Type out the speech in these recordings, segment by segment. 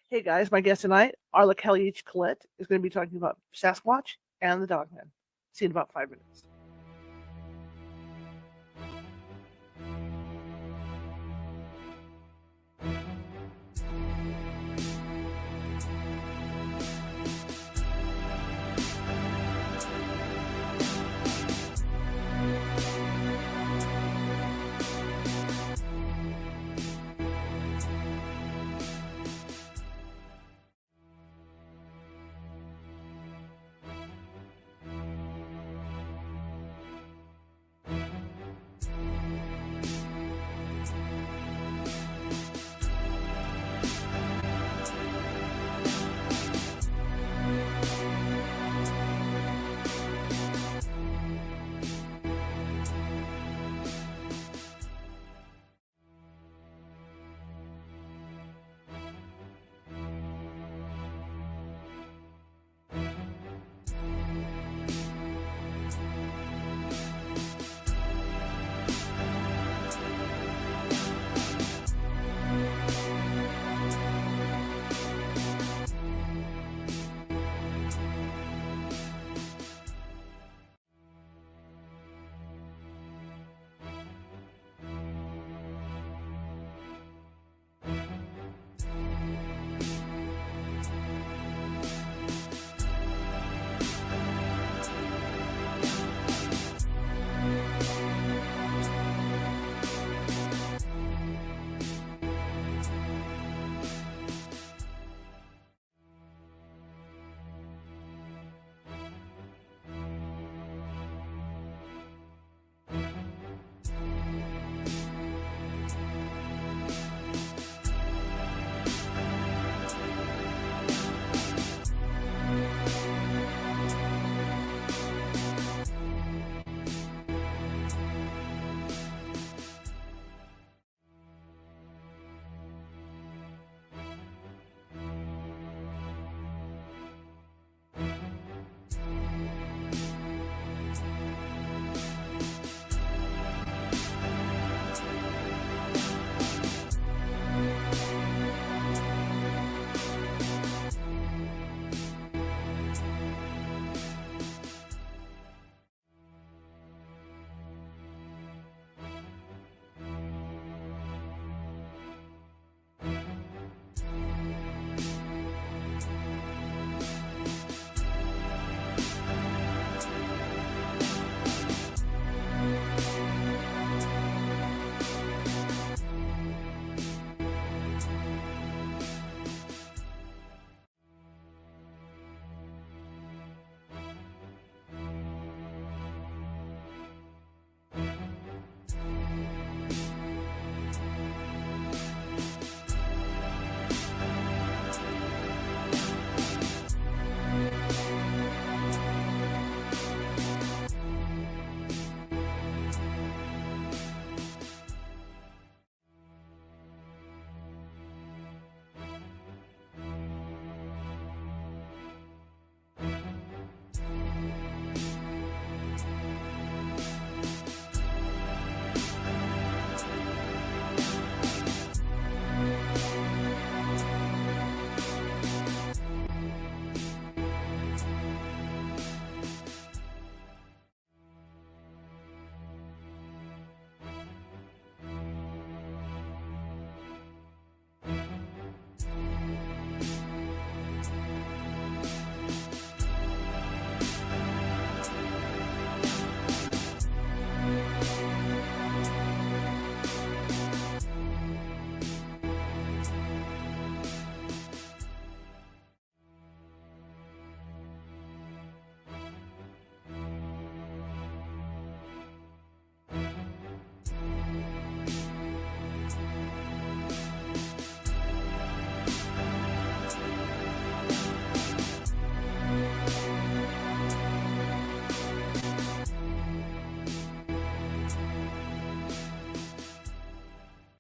Hey guys, my guest tonight, Arla Cailleach Collett, is going to be talking about Sasquatch and the Dogman. See you in about 5 minutes.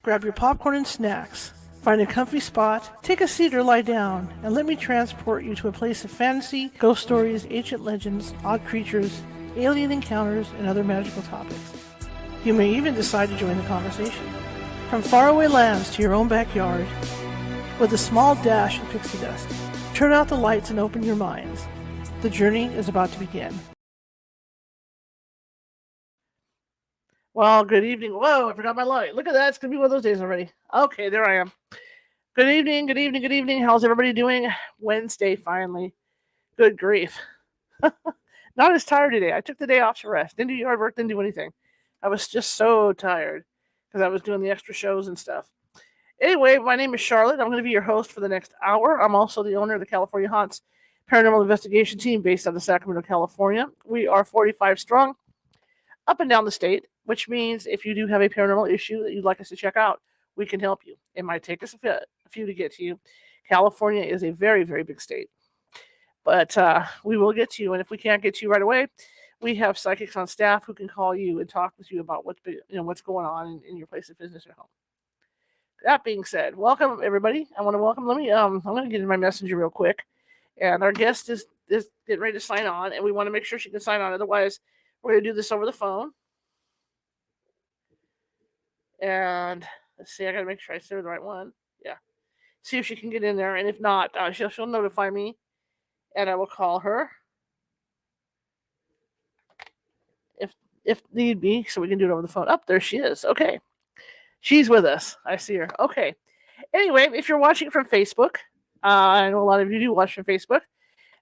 Grab your popcorn and snacks. Find a comfy spot, take a seat or lie down, and let me transport you to a place of fantasy, ghost stories, ancient legends, odd creatures, alien encounters, and other magical topics. You may even decide to join the conversation. From faraway lands to your own backyard, with a small dash of pixie dust. Turn out the lights and open your minds. The journey is about to begin. Well, good evening. Whoa, I forgot my light. Look at that. It's going to be one of those days already. Okay, there I am. Good evening, good evening, good evening. How's everybody doing? Wednesday, finally. Good grief. Not as tired today. I took the day off to rest. Didn't do yard work, didn't do anything. I was just so tired because I was doing the extra shows and stuff. Anyway, my name is Charlotte. I'm going to be your host for the next hour. I'm also the owner of the California Haunts Paranormal Investigation Team based out of Sacramento, California. We are 45 strong, up and down the state, which means if you do have a paranormal issue that you'd like us to check out, we can help you. It might take us a few to get to you. California is a very, very big state. But we will get to you, and if we can't get to you right away, we have psychics on staff who can call you and talk with you about what's going on in your place of business or home. That being said, welcome everybody. I want to welcome. I'm going to get in my messenger real quick, and our guest is getting ready to sign on, and we want to make sure she can sign on. Otherwise, we're going to do this over the phone. And let's see. I got to make sure I say the right one. Yeah. See if she can get in there, and if not, she'll notify me. And I will call her if need be, so we can do it over the phone. There she is. Okay. She's with us. I see her. Okay. Anyway, if you're watching from Facebook, I know a lot of you do watch from Facebook,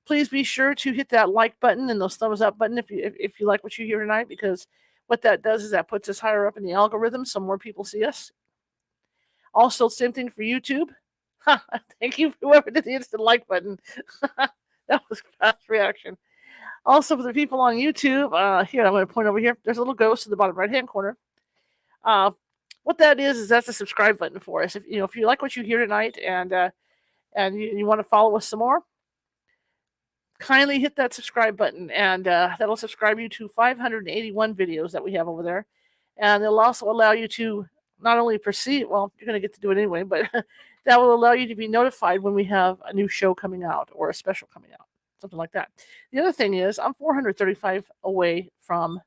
please be sure to hit that like button and those thumbs up button if you like what you hear tonight, because what that does is that puts us higher up in the algorithm so more people see us. Also, same thing for YouTube. Thank you, whoever did the instant like button. That was a fast reaction. Also, for the people on YouTube, here, I'm going to point over here. There's a little ghost in the bottom right-hand corner. What that is that's a subscribe button for us. If you like what you hear tonight and you want to follow us some more, kindly hit that subscribe button, and that'll subscribe you to 581 videos that we have over there. And it'll also allow you to not only perceive, well, you're going to get to do it anyway, but that will allow you to be notified when we have a new show coming out or a special coming out, something like that. The other thing is I'm 435 away from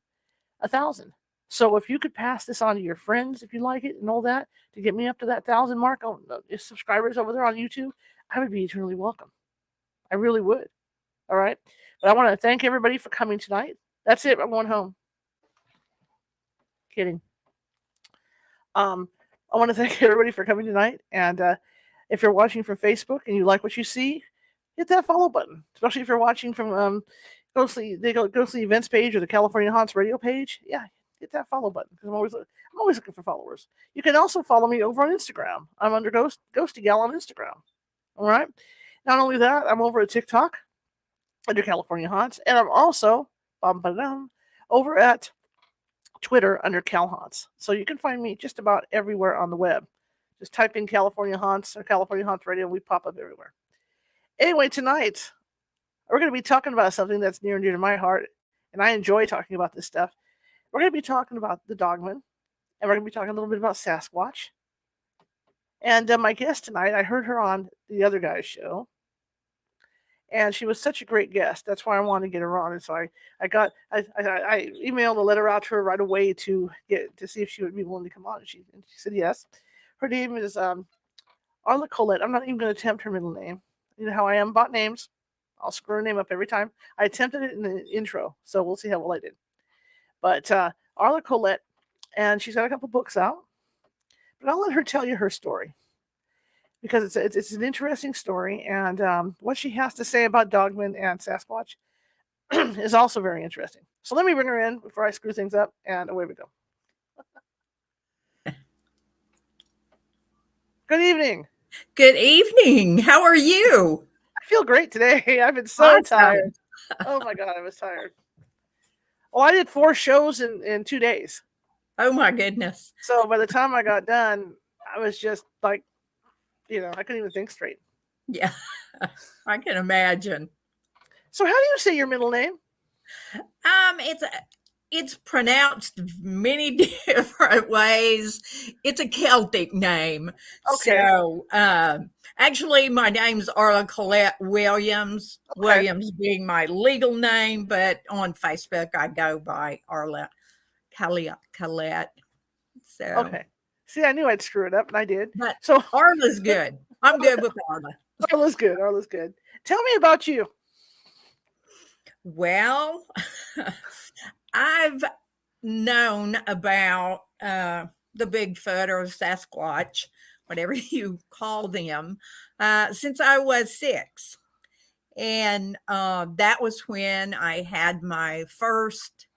1,000. So if you could pass this on to your friends, if you like it and all that, to get me up to that 1,000 mark on subscribers over there on YouTube, I would be eternally welcome. I really would. All right. But I want to thank everybody for coming tonight. That's it. I'm going home. Kidding. I want to thank everybody for coming tonight. And if you're watching from Facebook and you like what you see, hit that follow button. Especially if you're watching from Ghostly Events page or the California Haunts radio page. Yeah, hit that follow button because I'm always looking for followers. You can also follow me over on Instagram. I'm under Ghosty Gal on Instagram. All right. Not only that, I'm over at TikTok under California Haunts, and I'm also over at Twitter under Cal Haunts. So you can find me just about everywhere on the web. Just type in California Haunts or California Haunts Radio, and we pop up everywhere. Anyway, tonight we're going to be talking about something that's near and dear to my heart, and I enjoy talking about this stuff. We're going to be talking about the Dogman, and we're going to be talking a little bit about Sasquatch. And my guest tonight, I heard her on the other guy's show, and she was such a great guest. That's why I wanted to get her on. And so I emailed a letter out to her right away to see if she would be willing to come on. And she said yes. Her name is Arla Cailleach. I'm not even going to attempt her middle name. You know how I am about names. I'll screw her name up every time. I attempted it in the intro, so we'll see how well I did. But Arla Cailleach, and she's got a couple books out. But I'll let her tell you her story, because it's an interesting story, and what she has to say about Dogman and Sasquatch is also very interesting. So let me bring her in before I screw things up, and away we go. Good evening. Good evening. How are you? I feel great today. I've been so tired. Oh my God, I was tired. Well, I did 4 shows in 2 days. Oh my goodness. So by the time I got done, I was just like, I couldn't even think straight. Yeah, I can imagine. So how do you say your middle name? It's pronounced many different ways. It's a Celtic name. Okay. So actually my name's Arla Cailleach Williams. Okay. Williams being my legal name, but on Facebook I go by Arla Cailleach Collett. So okay. See, I knew I'd screw it up, and I did. But so Arla's good. I'm good with Arla. Arla's good. Arla's good. Tell me about you. Well, I've known about the Bigfoot or Sasquatch, whatever you call them, since I was 6. And that was when I had my first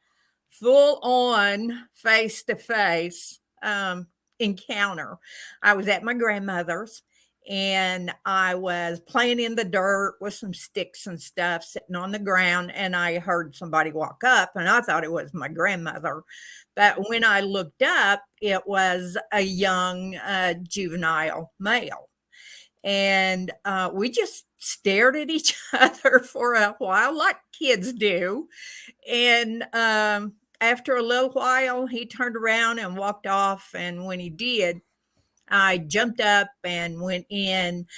full on face to face encounter. I was at my grandmother's and I was playing in the dirt with some sticks and stuff sitting on the ground. And I heard somebody walk up and I thought it was my grandmother. But when I looked up, it was a young juvenile male. And we just stared at each other for a while, like kids do. And after a little while, he turned around and walked off. And when he did, I jumped up and went in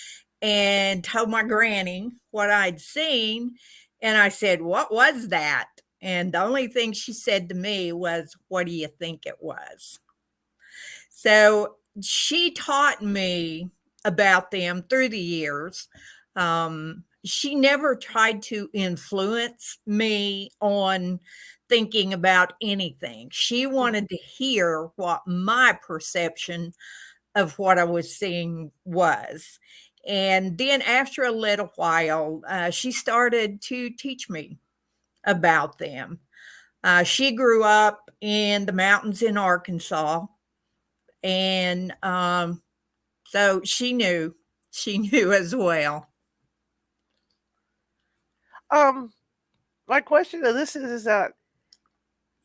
and told my granny what I'd seen. And I said, "What was that?" And the only thing she said to me was, "What do you think it was?" So she taught me about them through the years. She never tried to influence me on thinking about anything. She wanted to hear what my perception of what I was seeing was. And then after a little while, she started to teach me about them. She grew up in the mountains in Arkansas. And so she knew as well. My question to this is that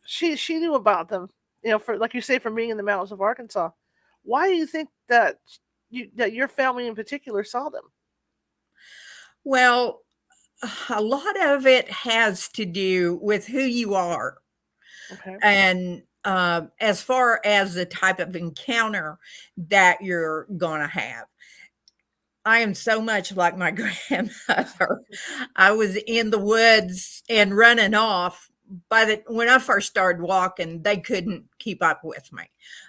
she knew about them, for like you say, from being in the mountains of Arkansas. Why do you think that your family in particular saw them? Well, a lot of it has to do with who you are. Okay. And as far as the type of encounter that you're going to have. I am so much like my grandmother. I was in the woods and running off. When I first started walking, they couldn't keep up with me.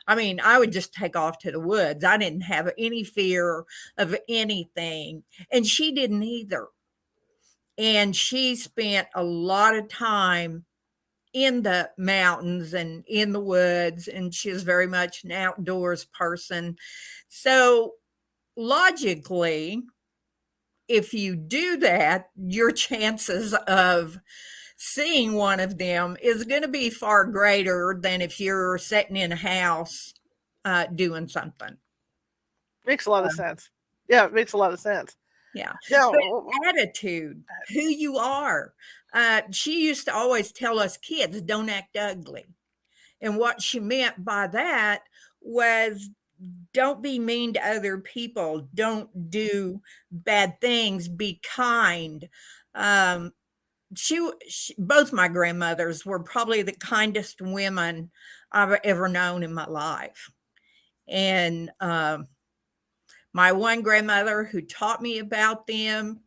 I mean, I would just take off to the woods. I didn't have any fear of anything, and she didn't either. And she spent a lot of time in the mountains and in the woods, and she is very much an outdoors person. So logically, if you do that, your chances of seeing one of them is going to be far greater than if you're sitting in a house doing something. Makes a lot of sense. Yeah, it makes a lot of sense. Yeah. Now, but attitude, who you are. She used to always tell us kids, don't act ugly. And what she meant by that was don't be mean to other people. Don't do bad things. Be kind. She both my grandmothers were probably the kindest women I've ever known in my life. And my one grandmother who taught me about them,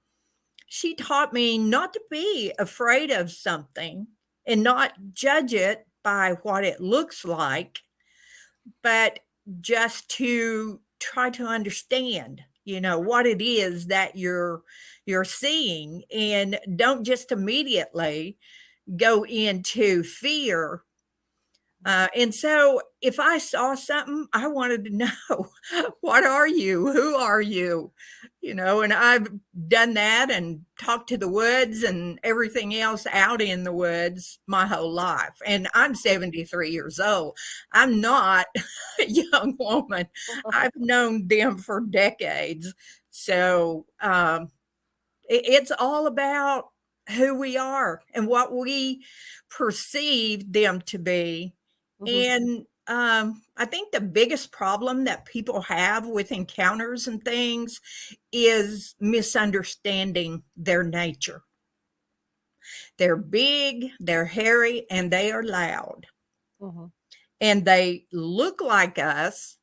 she taught me not to be afraid of something and not judge it by what it looks like, but just to try to understand, what it is that you're seeing, and don't just immediately go into fear. And so if I saw something, I wanted to know, what are you? Who are you? And I've done that and talked to the woods and everything else out in the woods my whole life. And I'm 73 years old. I'm not a young woman. I've known them for decades. So it's all about who we are and what we perceive them to be. And I think the biggest problem that people have with encounters and things is misunderstanding their nature. They're big, they're hairy, and they are loud. And they look like us,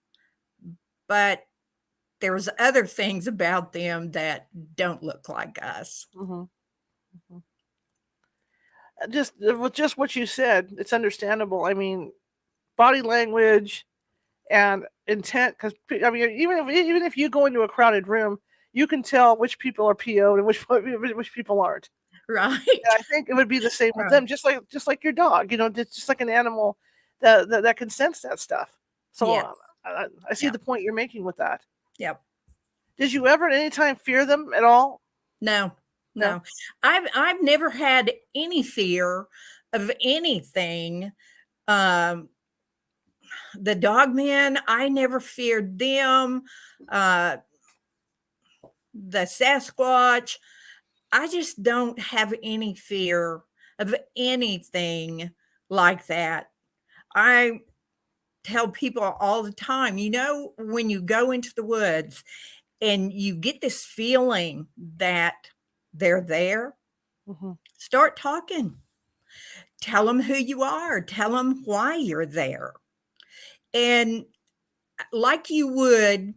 but there's other things about them that don't look like us. Just with just what you said, it's understandable. I mean, body language and intent. Because I mean, even if you go into a crowded room, you can tell which people are PO'd and which people aren't. Right. And I think it would be the same with Right. them, just like your dog. Just like an animal that can sense that stuff. So Yes. I see Yeah. the point you're making with that. Yep. Did you ever at any time fear them at all? No. No. No. I've never had any fear of anything. Um, the Dogmen, I never feared them. Uh, the Sasquatch, I just don't have any fear of anything like that. I tell people all the time, when you go into the woods and you get this feeling that they're there, Hmm. start talking. Tell them who you are, tell them why you're there. And like you would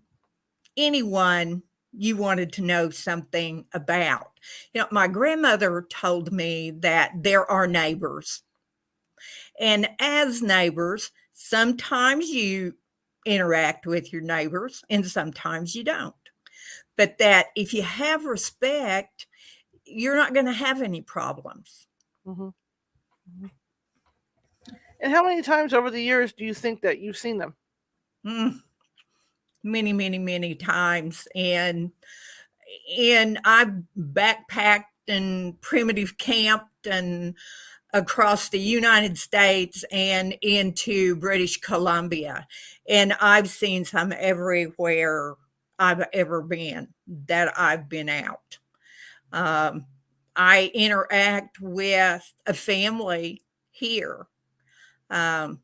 anyone you wanted to know something about. My grandmother told me that there are neighbors. And as neighbors, sometimes you interact with your neighbors and sometimes you don't. But that if you have respect, you're not going to have any problems. Hmm. And how many times over the years do you think that you've seen them? Many, many, many times. And I've backpacked and primitive camped and across the United States and into British Columbia. And I've seen some everywhere I've ever been that I've been out. Um, I interact with a family here. Um,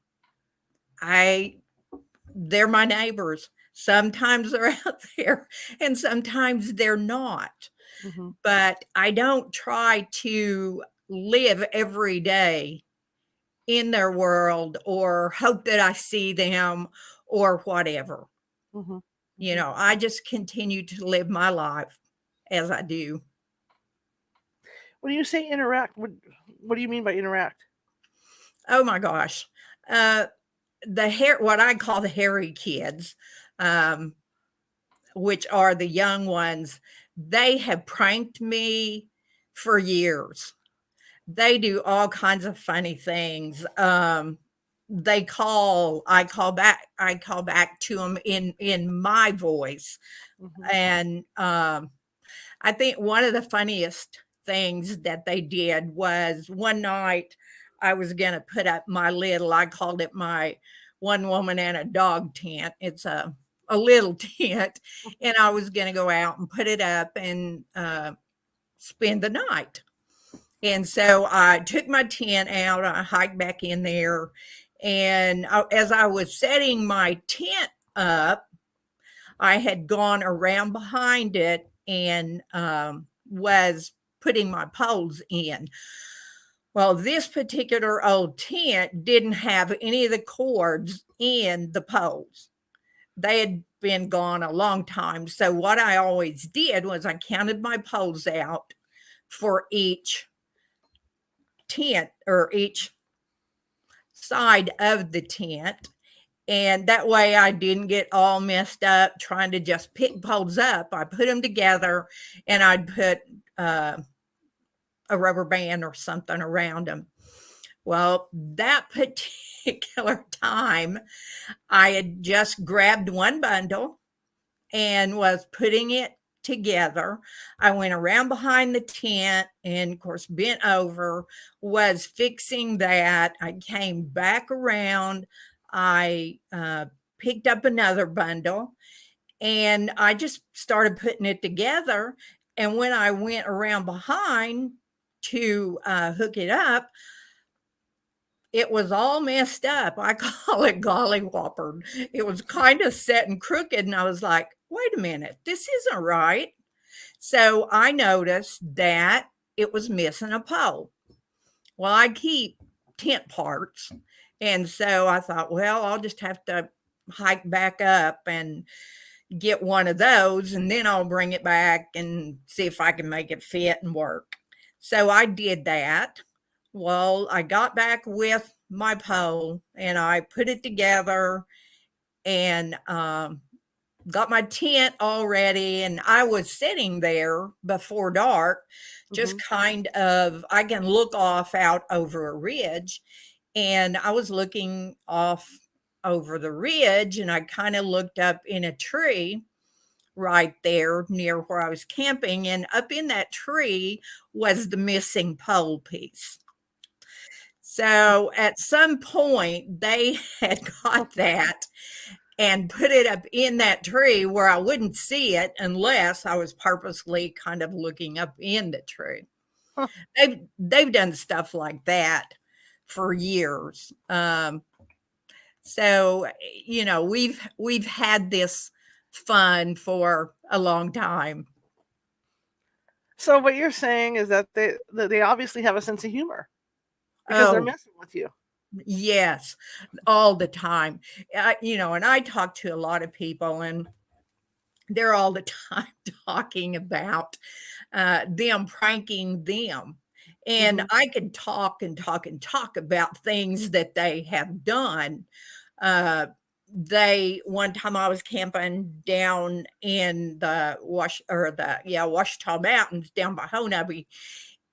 they're my neighbors. Sometimes they're out there and sometimes they're not. Hmm. But I don't try to live every day in their world or hope that I see them or whatever. Hmm. Hmm. I just continue to live my life as I do. When you say interact, what do you mean by interact? Oh my gosh. Uh, what I call the hairy kids, um, which are the young ones, they have pranked me for years. They do all kinds of funny things. I call back to them in my voice. Hmm. And I think one of the funniest things that they did was one night I was going to put up I called it my one woman and a dog tent. It's a little tent. And I was going to go out and put it up and spend the night. And so I took my tent out, I hiked back in there. And as I was setting my tent up, I had gone around behind it and was putting my poles in. Well, this particular old tent didn't have any of the cords in the poles. They had been gone a long time. So, what I always did was I counted my poles out for each tent or each side of the tent. And that way I didn't get all messed up trying to just pick poles up. I put them together and I'd put a rubber band or something around them. Well, that particular time, I had just grabbed one bundle and was putting it together. I went around behind the tent and, of course, bent over, was fixing that. I came back around. I picked up another bundle and I just started putting it together. And when I went around behind to hook it up, it was all messed up. I call it golly whoppered. It was kind of set and crooked. And I was like, wait a minute, this isn't right. So I noticed that it was missing a pole. Well, I keep tent parts. And so I thought, well, I'll just have to hike back up and get one of those. And then I'll bring it back and see if I can make it fit and work. So I did that. Well, I got back with my pole and I put it together and got my tent all ready, and I was sitting there before dark, just kind of, I can look off out over a ridge, and I was looking off over the ridge, and I kind of looked up in a tree right there near where I was camping, and up in that tree was the missing pole piece. So at some point, they had got that and put it up in that tree where I wouldn't see it unless I was purposely kind of looking up in the tree. Huh. They've done stuff like that for years. So you know, we've had this fun for a long time. So what you're saying is that they obviously have a sense of humor because they're Oh, messing with you. yes, all the time. You know, and I talk to a lot of people, and they're all the time talking about them pranking them. And Mhm. I could talk and talk and talk about things that they have done. Uh, they one time I was camping down in the Washita Mountains down by Honobbe,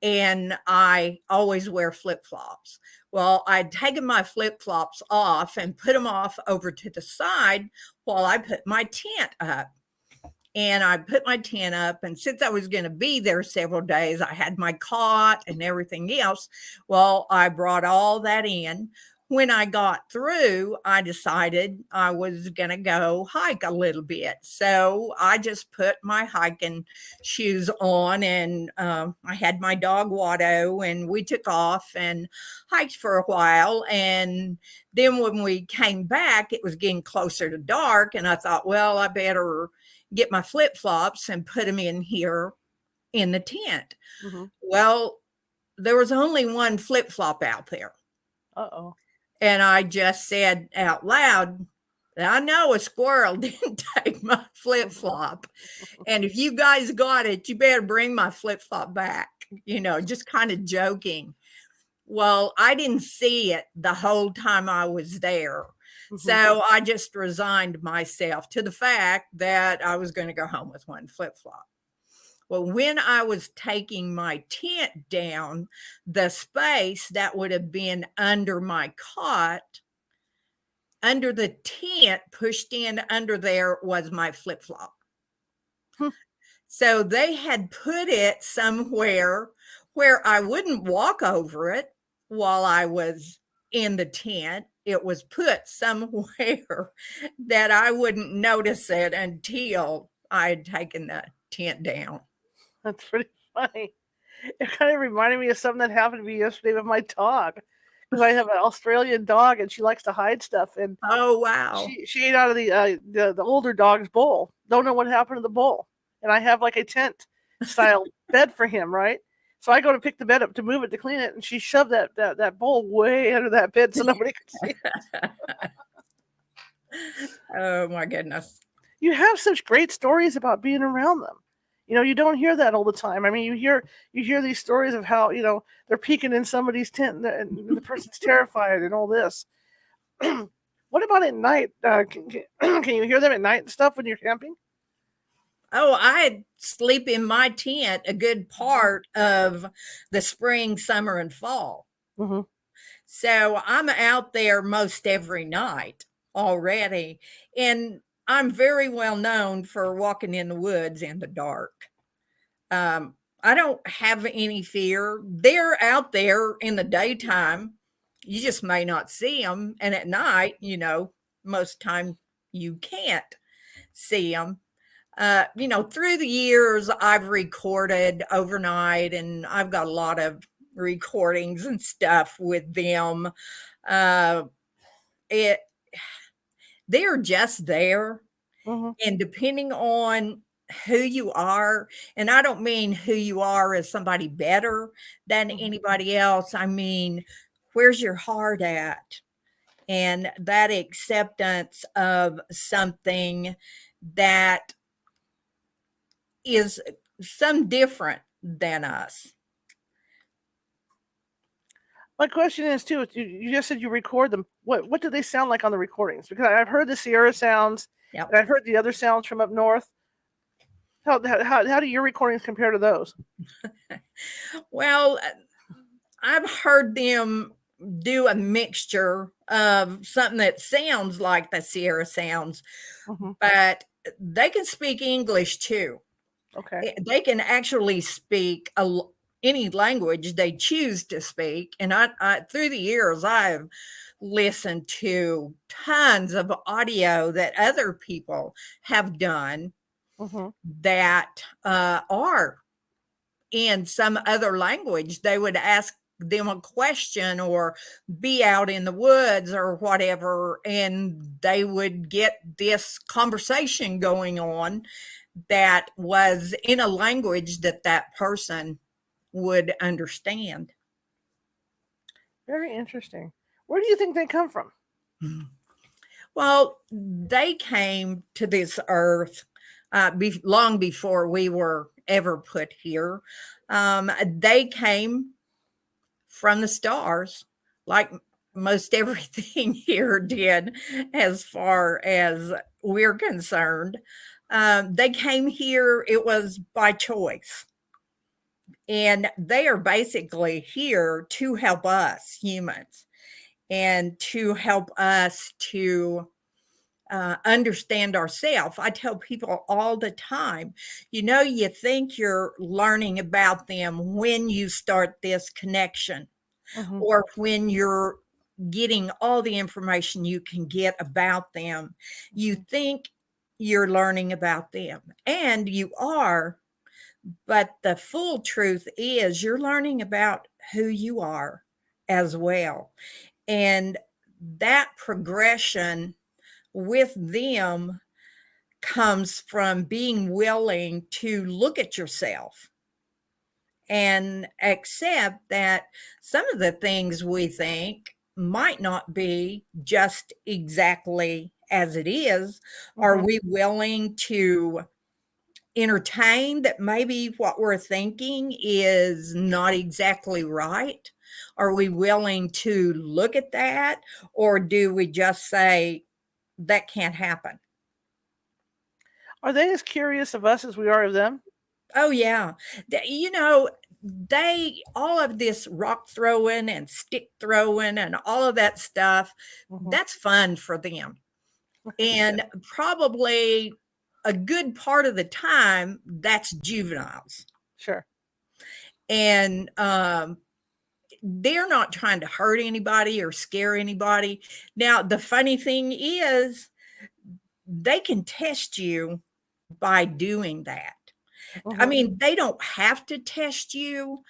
and I always wear flip flops. Well, I'd taken my flip flops off and put them off over to the side while I put my tent up. And I put my tent up, and since I was going to be there several days, I had my cot and everything else. Well, I brought all that in. When I got through, I decided I was going to go hike a little bit. So I just put my hiking shoes on, and I had my dog Watto, and we took off and hiked for a while. And then when we came back, it was getting closer to dark, and I thought, well, I better get my flip flops and put them in here in the tent. Mhm. Well, there was only one flip flop out there. Uh-oh. And I just said out loud, I know a squirrel didn't take my flip flop. And if you guys got it, you better bring my flip flop back, you know, just kind of joking. Well, I didn't see it the whole time I was there. Mhm. So I just resigned myself to the fact that I was going to go home with one flip flop. Well, when I was taking my tent down, the space that would have been under my cot, under the tent, pushed in under there was my flip flop. Hmm. So they had put it somewhere where I wouldn't walk over it while I was in the tent. It was put somewhere that I wouldn't notice it until I had taken the tent down. That's pretty funny. It kind of reminded me of something that happened to me yesterday with my dog. Because I have an Australian dog and she likes to hide stuff. And Oh, wow. she ate out of the older dog's bowl. Don't know what happened to the bowl. And I have like a tent style bed for him, right? So I go to pick the bed up to move it to clean it, and she shoved that bowl way under that bed so nobody could see it. Oh, my goodness. You have such great stories about being around them. You know, you don't hear that all the time. I mean, you hear these stories of how, they're peeking in somebody's tent and the person's terrified and all this. What about at night? Can you hear them at night and stuff when you're camping? Oh, I sleep in my tent a good part of the spring, summer, and fall. Mm-hmm. So I'm out there most every night already. And I'm very well known for walking in the woods in the dark. I don't have any fear. They're out there in the daytime. You just may not see them. And at night, you know, most time you can't see them. You know, through the years, I've recorded overnight, and I've got a lot of recordings and stuff with them. Uh, it they're just there, Mm-hmm. and depending on who you are, and I don't mean who you are as somebody better than Mm-hmm. anybody else. I mean, where's your heart at? And that acceptance of something that is some different than us. My question is too. You just said you record them. What do they sound like on the recordings? Because I've heard the Sierra sounds, Yep. and I've heard the other sounds from up north. How do your recordings compare to those? Well, I've heard them do a mixture of something that sounds like the Sierra sounds, but they can speak English too. Okay. They can actually speak any language they choose to speak. And I through the years, I've listened to tons of audio that other people have done that are in some other language. They would ask them a question or be out in the woods or whatever, and they would get this conversation going on that was in a language that that person would understand. Very interesting. Where do you think they come from? Well, they came to this earth long before we were ever put here. They came from the stars, like most everything here did, as far as we're concerned. They came here, it was by choice. And they are basically here to help us humans and to help us to understand ourselves. I tell people all the time, you think you're learning about them when you start this connection or when you're getting all the information you can get about them. You think you're learning about them, and you are, but the full truth is you're learning about who you are as well. And that progression with them comes from being willing to look at yourself and accept that some of the things we think might not be just exactly as it is. Are we willing to entertain that maybe what we're thinking is not exactly right? Are we willing to look at that? Or do we just say that can't happen? Are they as curious of us as we are of them? Oh, yeah. They, all of this rock throwing and stick throwing and all of that stuff, that's fun for them. And probably a good part of the time, that's juveniles. Sure. And they're not trying to hurt anybody or scare anybody. Now, the funny thing is, they can test you by doing that. I mean, they don't have to test you,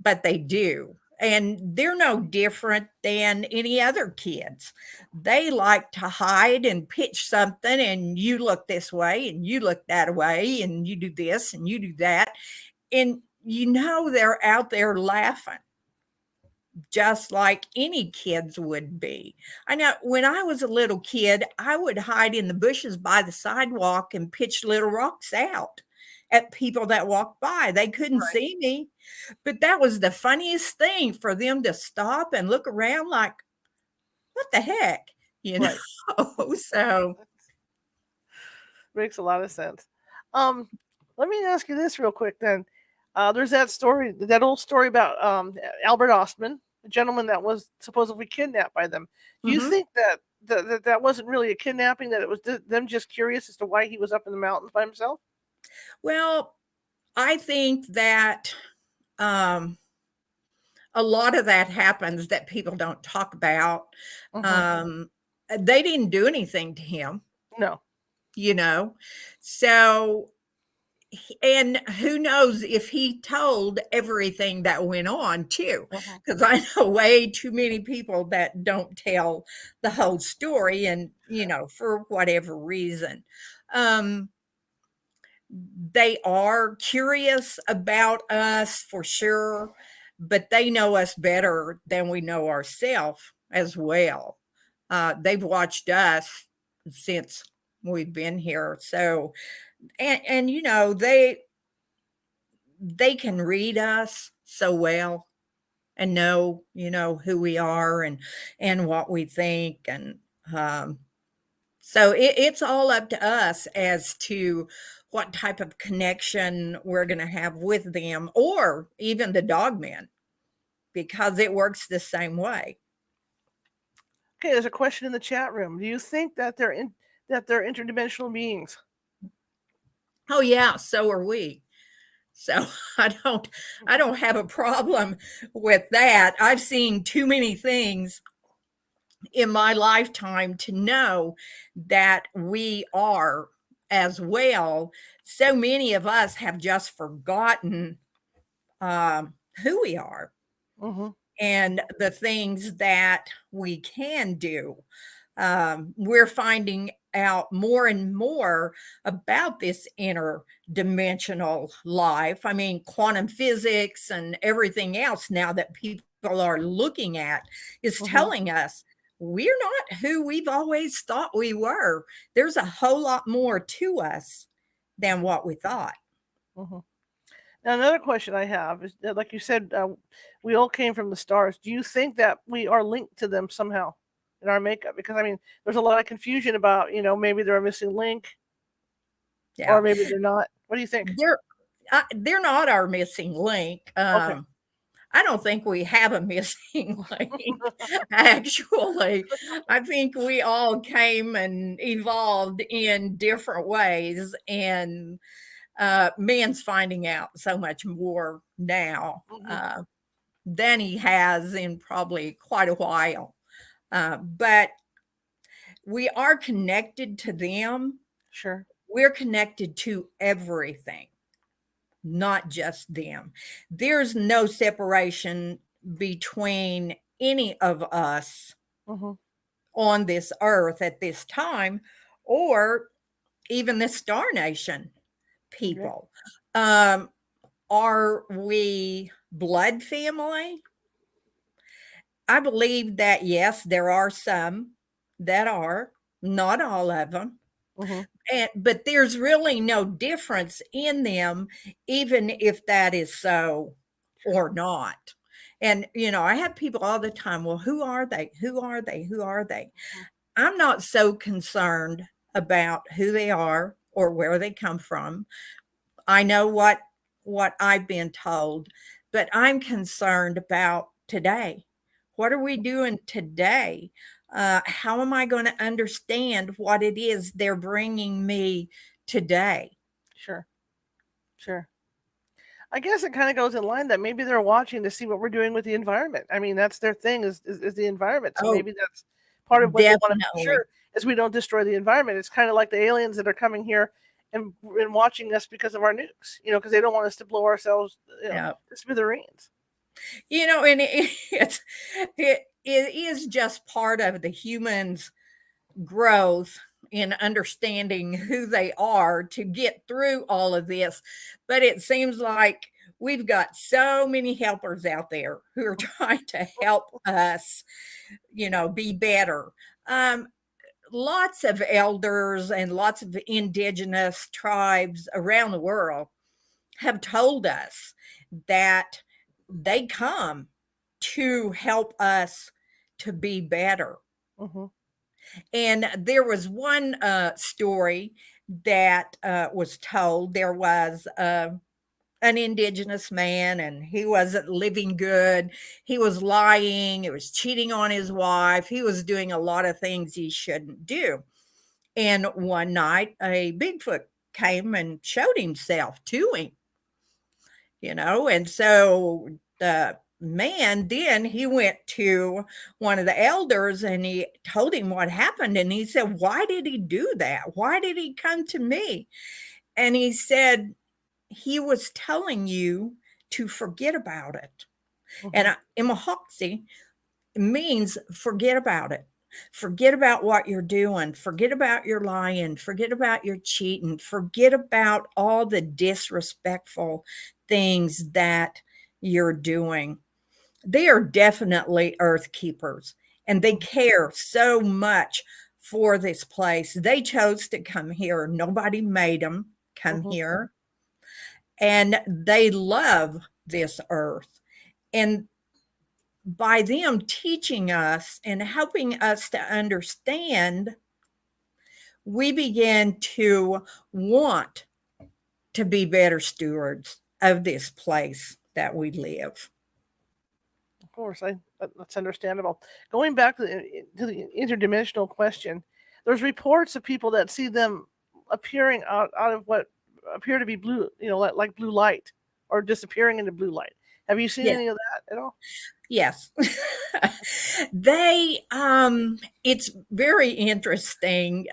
but they do. And they're no different than any other kids. They like to hide and pitch something, and you look this way, and you look that way, and you do this, and you do that. And they're out there laughing, just like any kids would be. I know when I was a little kid, I would hide in the bushes by the sidewalk and pitch little rocks out at people that walked by. They couldn't see me, but that was the funniest thing for them to stop and look around like, what the heck? So makes a lot of sense. Let me ask you this real quick then. There's that old story about Albert Ostman, the gentleman that was supposedly kidnapped by them. Do you think that wasn't really a kidnapping, that it was them just curious as to why he was up in the mountains by himself? Well, I think that a lot of that happens that people don't talk about. They didn't do anything to him. No. So, and who knows if he told everything that went on too, because I know way too many people that don't tell the whole story, and for whatever reason. They are curious about us for sure, but they know us better than we know ourselves as well. They've watched us since we've been here. So, and they can read us so well. and know, who we are and what we think. And so it's all up to us as to what type of connection we're going to have with them, or even the dogmen, because it works the same way. Okay, there's a question in the chat room. Do you think that they're interdimensional beings? Oh yeah, so are we. So I don't have a problem with that. I've seen too many things in my lifetime to know that we are as well. So many of us have just forgotten who we are Mm-hmm. and the things that we can do. We're finding out more and more about this interdimensional life. I mean, quantum physics and everything else now that people are looking at is telling us we're not who we've always thought we were. There's a whole lot more to us than what we thought. Mm-hmm. Now, another question I have is that, like you said, we all came from the stars. Do you think that we are linked to them somehow in our makeup? Because I mean, there's a lot of confusion about, maybe they're a missing link, Yeah, or maybe they're not. What do you think? they're not our missing link. Okay. I don't think we have a missing link, actually. I think we all came and evolved in different ways, and man's finding out so much more now than he has in probably quite a while. But we are connected to them. Sure. We're connected to everything, not just them. There's no separation between any of us Mm-hmm. on this earth at this time, or even the Star Nation Okay. people. Are we blood family? I believe that, yes, there are some that are, not all of them. Mm-hmm. But there's really no difference in them, even if that is so or not. And, I have people all the time, well, who are they? Who are they? Who are they? I'm not so concerned about who they are or where they come from. I know what I've been told, but I'm concerned about today. What are we doing today? How am I going to understand what it is they're bringing me today? Sure. Sure. I guess it kind of goes in line that maybe they're watching to see what we're doing with the environment. I mean, that's their thing is the environment. So Oh, maybe that's part of what they want to make definitely. sure is we don't destroy the environment. It's kind of like the aliens that are coming here and watching us because of our nukes, because they don't want us to blow ourselves, Yeah. to smithereens. And it is just part of the humans' growth in understanding who they are to get through all of this. But it seems like we've got so many helpers out there who are trying to help us, be better. Lots of elders and lots of indigenous tribes around the world have told us that they come to help us to be better. Mm-hmm. And there was one story that was told. There was an indigenous man, and he wasn't living good. He was lying. He was cheating on his wife. He was doing a lot of things he shouldn't do. And one night, a Bigfoot came and showed himself to him, and so the man, then he went to one of the elders and he told him what happened. And he said, why did he do that? Why did he come to me? And he said, he was telling you to forget about it. Mm-hmm. And Imahawksy means forget about it. Forget about what you're doing. Forget about your lying. Forget about your cheating. Forget about all the disrespectful things that you're doing. They are definitely earth keepers, and they care so much for this place. They chose to come here. Nobody made them come here. And they love this earth. And by them teaching us and helping us to understand, we began to want to be better stewards of this place that we live. Of course, that's understandable. Going back to the interdimensional question, there's reports of people that see them appearing out of what appear to be blue, like blue light, or disappearing into blue light. Have you seen Yeah. any of that at all? Yes. It's very interesting.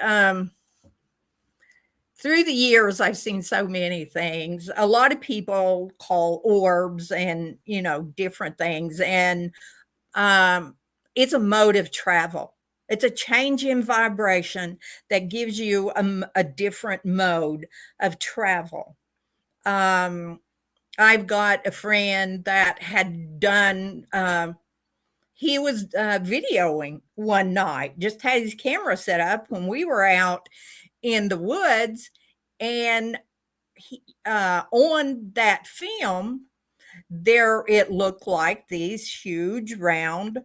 Through the years, I've seen so many things. A lot of people call orbs and, different things. And it's a mode of travel. It's a change in vibration that gives you a different mode of travel. I've got a friend that had done, he was videoing one night, just had his camera set up when we were out in the woods. And on that film, there it looked like these huge round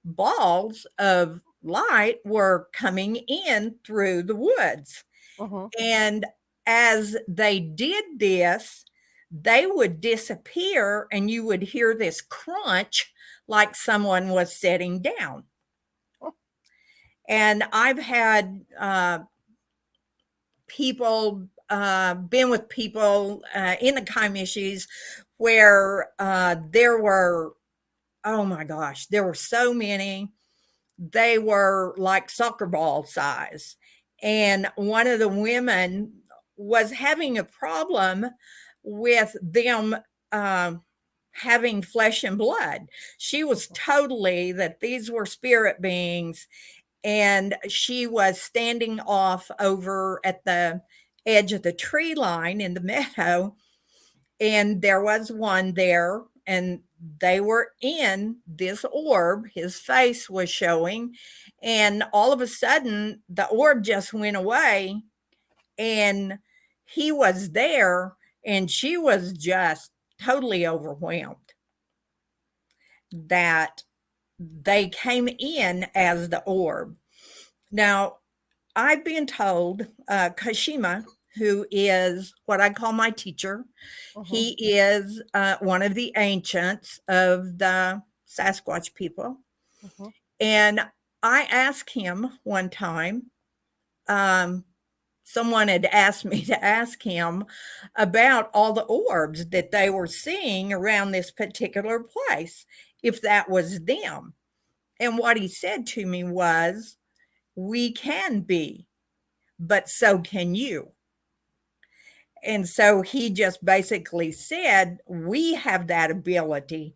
balls of light were coming in through the woods. Uh-huh. And as they did this, they would disappear and you would hear this crunch like someone was sitting down. And I've had people, been with people in the Kaimishes where there were, oh my gosh, there were so many. They were like soccer ball size. And one of the women was having a problem with them having flesh and blood. She was totally that these were spirit beings. And she was standing off over at the edge of the tree line in the meadow. And there was one there, and they were in this orb. His face was showing. And all of a sudden, the orb just went away, and he was there, and she was just totally overwhelmed that they came in as the orb. Now, I've been told Kashima, who is what I call my teacher, he is one of the ancients of the Sasquatch people. And I asked him one time, someone had asked me to ask him about all the orbs that they were seeing around this particular place, if that was them. And what he said to me was, we can be, but so can you. And so he just basically said, we have that ability.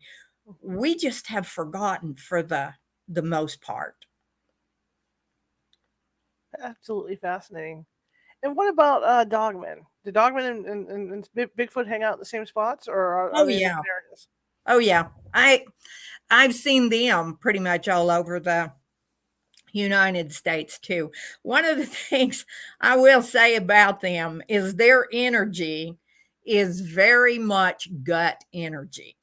We just have forgotten for the most part. Absolutely fascinating. And what about Dogman? Do Dogman and Bigfoot hang out in the same spots, or are Oh they in yeah. different areas? Oh yeah. I've seen them pretty much all over the United States too. One of the things I will say about them is their energy is very much gut energy.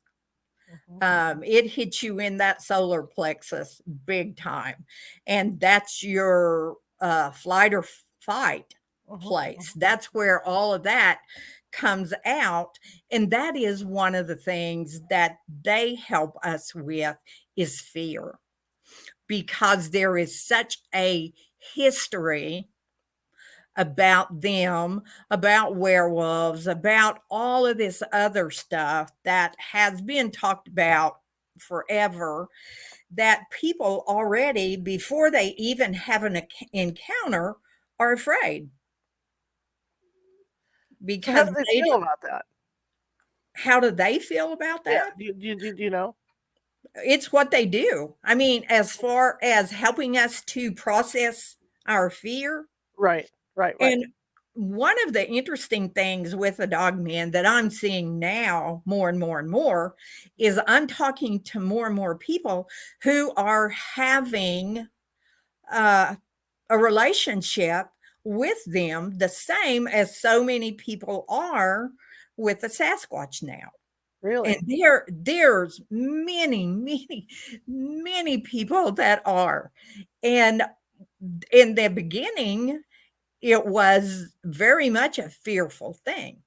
It hits you in that solar plexus big time. And that's your flight or fight place. That's where all of that comes out. And that is one of the things that they help us with is fear, because there is such a history about them, about werewolves, about all of this other stuff that has been talked about forever, that people already, before they even have an encounter, are afraid. So how Because do they feel about that? how do they feel about Yeah, that? do you know? It's what they do. I mean, as far as helping us to process our fear. Right, right, right. And one of the interesting things with the Dogman that I'm seeing now more and more and more is I'm talking to more and more people who are having a relationship with them the same as so many people are with the Sasquatch now. Really? And there's many people that are. And in the beginning, it was very much a fearful thing.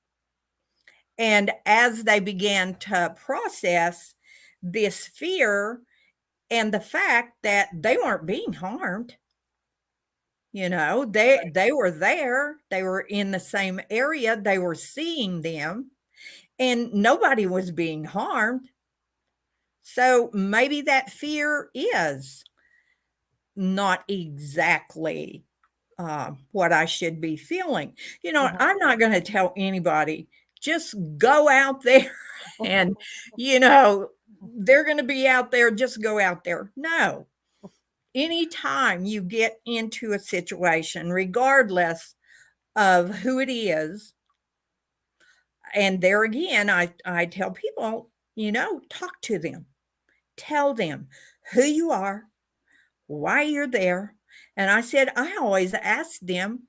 And as they began to process this fear and the fact that they weren't being harmed, they were there, they were in the same area, they were seeing them, and nobody was being harmed. So maybe that fear is not exactly what I should be feeling. Mhm. I'm not going to tell anybody, just go out there and, you know, they're going to be out there, just go out there. No. Anytime you get into a situation, regardless of who it is, and there again, I tell people, talk to them, tell them who you are, why you're there. And I said, I always ask them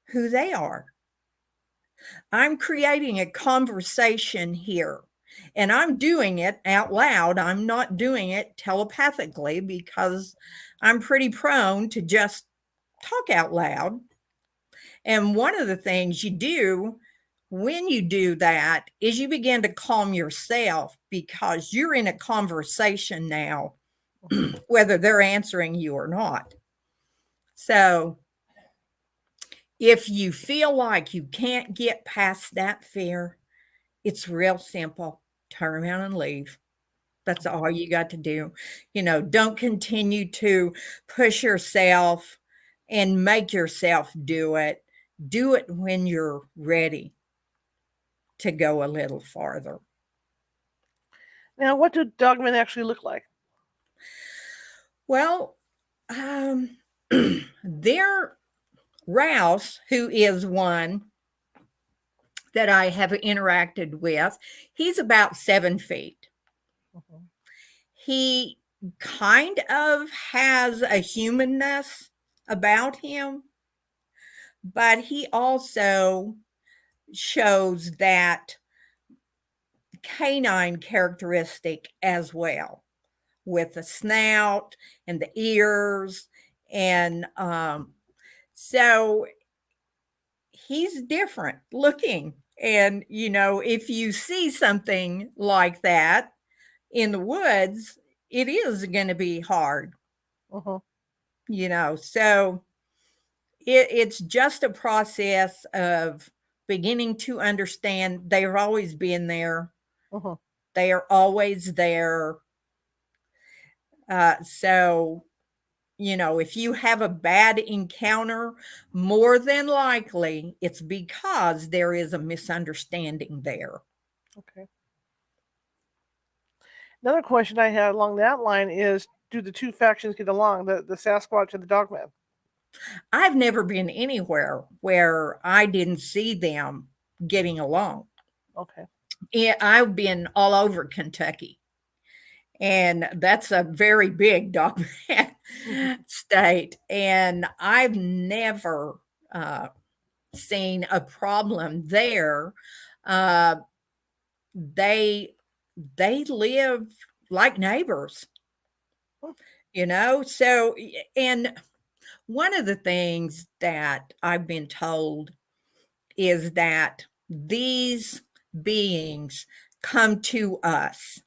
who they are. I'm creating a conversation here, and I'm doing it out loud. I'm not doing it telepathically because I'm pretty prone to just talk out loud. And one of the things you do when you do that is you begin to calm yourself because you're in a conversation now, whether they're answering you or not. So if you feel like you can't get past that fear, it's real simple. Turn around and leave. That's all you got to do. Don't continue to push yourself and make yourself do it. Do it when you're ready to go a little farther. Now, what do dogmen actually look like? Well, there, Rouse, who is one that I have interacted with, he's about 7 feet. Mhm. He kind of has a humanness about him, but he also shows that canine characteristic as well, with the snout and the ears. And so he's different looking. And, if you see something like that in the woods, it is going to be hard, Mhm. so it's just a process of beginning to understand they've always been there. Mhm. They are always there. So, if you have a bad encounter, more than likely it's because there is a misunderstanding there. Okay. Another question I had along that line is, do the two factions get along, the Sasquatch and the Dogman? I've never been anywhere where I didn't see them getting along. Okay. I've been all over Kentucky, and that's a very big dog state. And I've never seen a problem there. Uh, they they live like neighbors, So, and one of the things that I've been told is that these beings come to us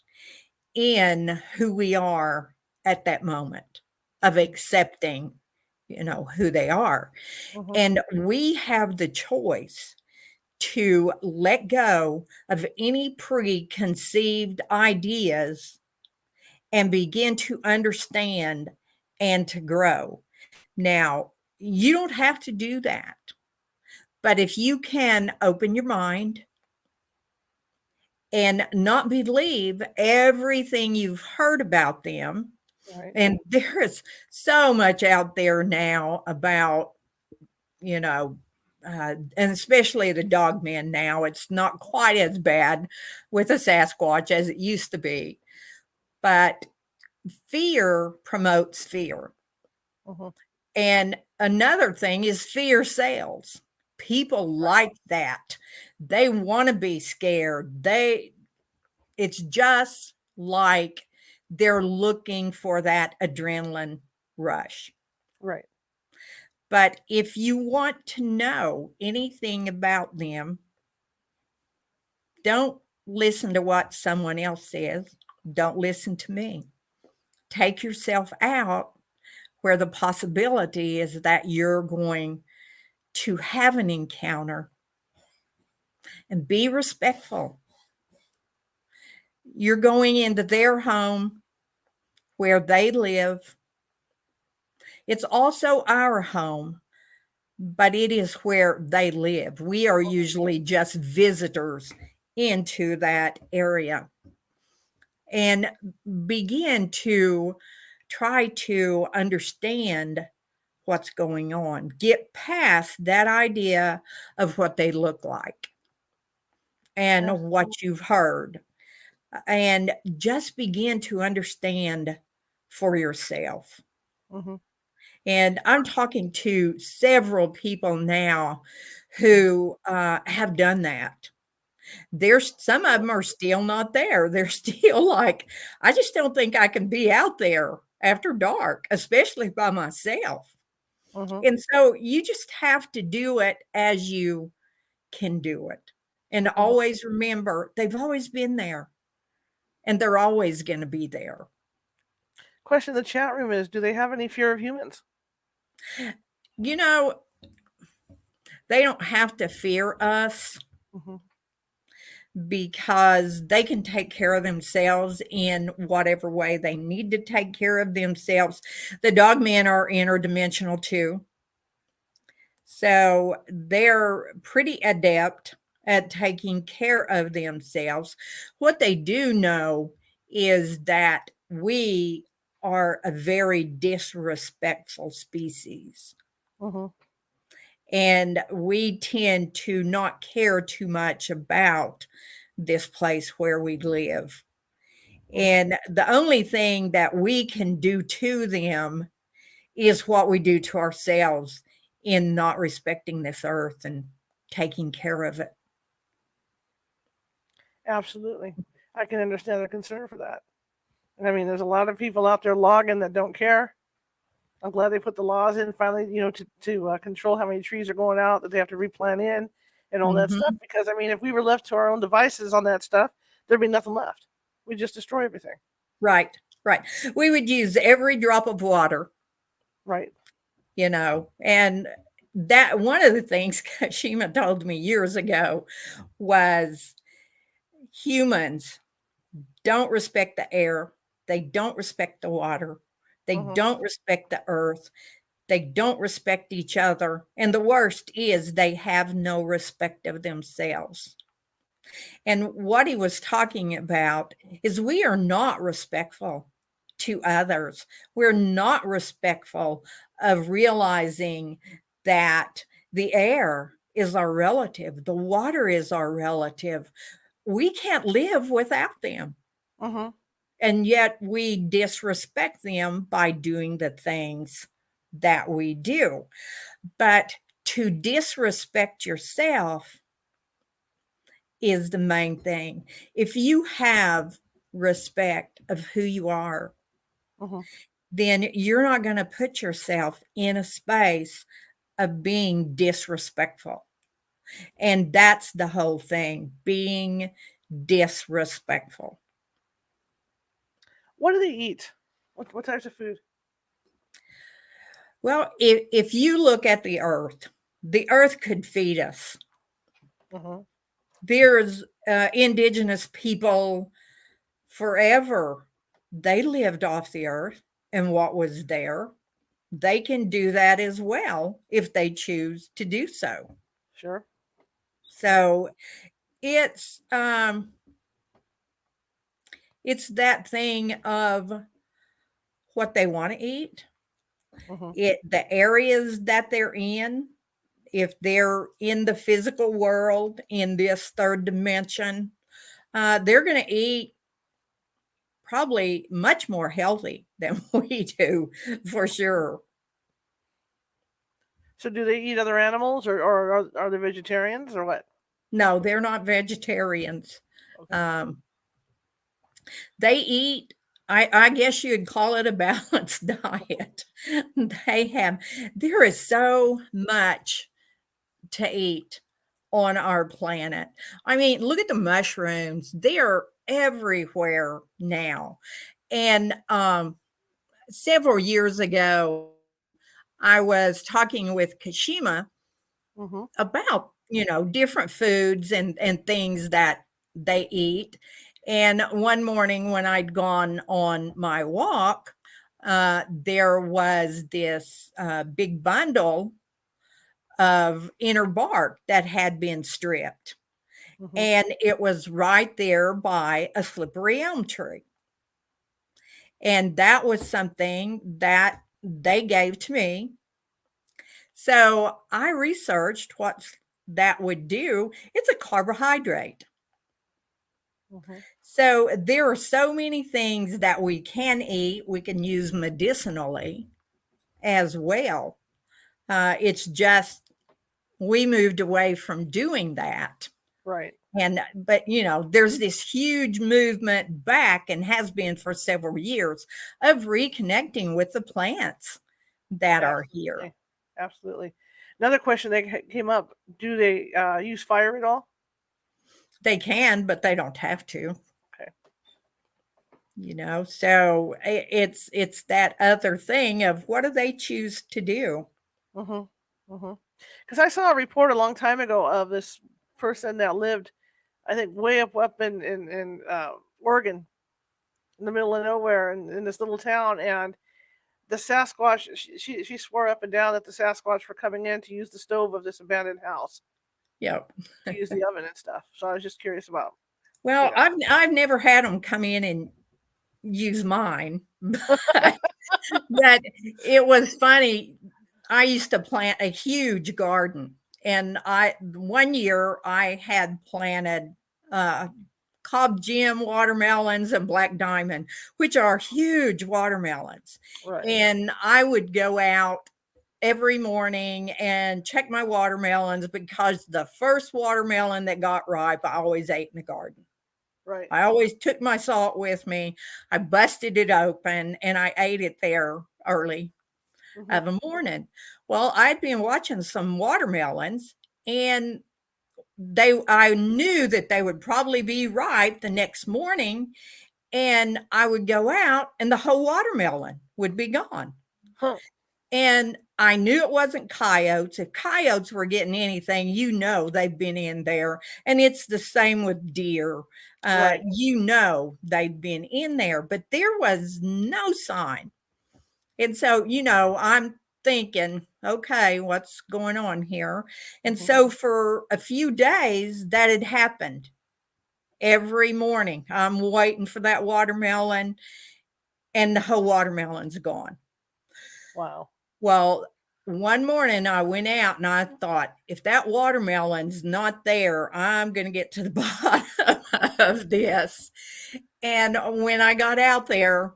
in who we are at that moment of accepting, who they are. Mhm. And we have the choice to let go of any preconceived ideas and begin to understand and to grow. Now, you don't have to do that, but if you can open your mind and not believe everything you've heard about them. Right. And there is so much out there now about, and especially the dogmen now. It's not quite as bad with a Sasquatch as it used to be. But fear promotes fear. Mhm. And another thing is fear sells. People like that. They want to be scared. It's just like they're looking for that adrenaline rush. Right. But if you want to know anything about them, don't listen to what someone else says. Don't listen to me. Take yourself out where the possibility is that you're going to have an encounter, and be respectful. You're going into their home where they live. It's also our home, but it is where they live. We are usually just visitors into that area. And begin to try to understand what's going on. Get past that idea of what they look like and Absolutely. what you've heard, and just begin to understand for yourself. Mm-hmm. And I'm talking to several people now who have done that. There's some of them are still not there. They're still like, I just don't think I can be out there after dark, especially by myself. Mm-hmm. And so you just have to do it as you can do it. And Mm-hmm. always remember, they've always been there and they're always going to be there. Question in the chat room is, do they have any fear of humans? You know, they don't have to fear us Mm-hmm. because they can take care of themselves in whatever way they need to take care of themselves. The dogmen are interdimensional too. So they're pretty adept at taking care of themselves. What they do know is that we are a very disrespectful species. Mm-hmm. And we tend to not care too much about this place where we live. Mm-hmm. And the only thing that we can do to them is what we do to ourselves in not respecting this earth and taking care of it. Absolutely. I can understand the concern for that. And I mean, there's a lot of people out there logging that don't care. I'm glad they put the laws in finally, to control how many trees are going out that they have to replant in and all that stuff. Mhm. Because I mean, if we were left to our own devices on that stuff, there'd be nothing left. We'd just destroy everything. Right, right. We would use every drop of water, Right. and that one of the things Shima told me years ago was humans don't respect the air, they don't respect the water, they Mm-hmm. don't respect the earth, they don't respect each other, and the worst is they have no respect of themselves. And what he was talking about is we are not respectful to others. We're not respectful of realizing that the air is our relative, the water is our relative. We can't live without them. Mm-hmm. And yet we disrespect them by doing the things that we do. But to disrespect yourself is the main thing. If you have respect of who you are, Mm-hmm. then you're not going to put yourself in a space of being disrespectful. And that's the whole thing, being disrespectful. What do they eat? What types of food? Well, if you look at the earth could feed us. Mm-hmm. There's indigenous people forever. They lived off the earth and what was there. They can do that as well if they choose to do so. Sure. So it's um it's that thing of what they want to eat, Mm-hmm. the areas that they're in. If they're in the physical world, in this third dimension, they're going to eat probably much more healthy than we do, for sure. So do they eat other animals, or are they vegetarians, or what? No, they're not vegetarians. Okay. Um, They eat, I guess you'd call it a balanced diet. They have there is so much to eat on our planet. I mean, look at the mushrooms. They're everywhere now. And several years ago, I was talking with Kashima Mm-hmm. about, different foods and things that they eat. And one morning when I'd gone on my walk, there was this big bundle of inner bark that had been stripped. Mm-hmm. And it was right there by a slippery elm tree. And that was something that they gave to me. So I researched what that would do. It's a carbohydrate. Mm-hmm. So there are so many things that we can eat, we can use medicinally as well. It's just we moved away from doing that. Right. But there's this huge movement back and has been for several years of reconnecting with the plants that are here. Absolutely. Absolutely. Another question that came up: do they use fire at all? They can, but they don't have to. Okay. So it's that other thing of what do they choose to do. Mm-hmm. Mm-hmm. Because I saw a report a long time ago of this person that lived, I think, way up in Oregon, in the middle of nowhere, in this little town, and the Sasquatch. She swore up and down that the Sasquatch were coming in to use the stove of this abandoned house, Yep. to use the oven and stuff. So I was just curious about, Well, I've never had them come in and use mine, but it was funny. I used to plant a huge garden, and one year I had planted Cobb Jim watermelons and black diamond, which are huge watermelons. right. And I would go out every morning and check my watermelons because the first watermelon that got ripe, I always ate in the garden. Right. I always took my salt with me. I busted it open and I ate it there early Mm-hmm. of a morning. Well, I'd been watching some watermelons and I knew that they would probably be ripe the next morning, and I would go out and the whole watermelon would be gone. Huh. And I knew it wasn't coyotes. If coyotes were getting anything, they've been in there. And it's the same with deer. Right. They've been in there, but there was no sign. And so, I'm thinking, okay, what's going on here? And Mm-hmm. so for a few days, that had happened. Every morning, I'm waiting for that watermelon, and the whole watermelon's gone. Wow. Well, one morning I went out and I thought, if that watermelon's not there, I'm going to get to the bottom of this. And when I got out there,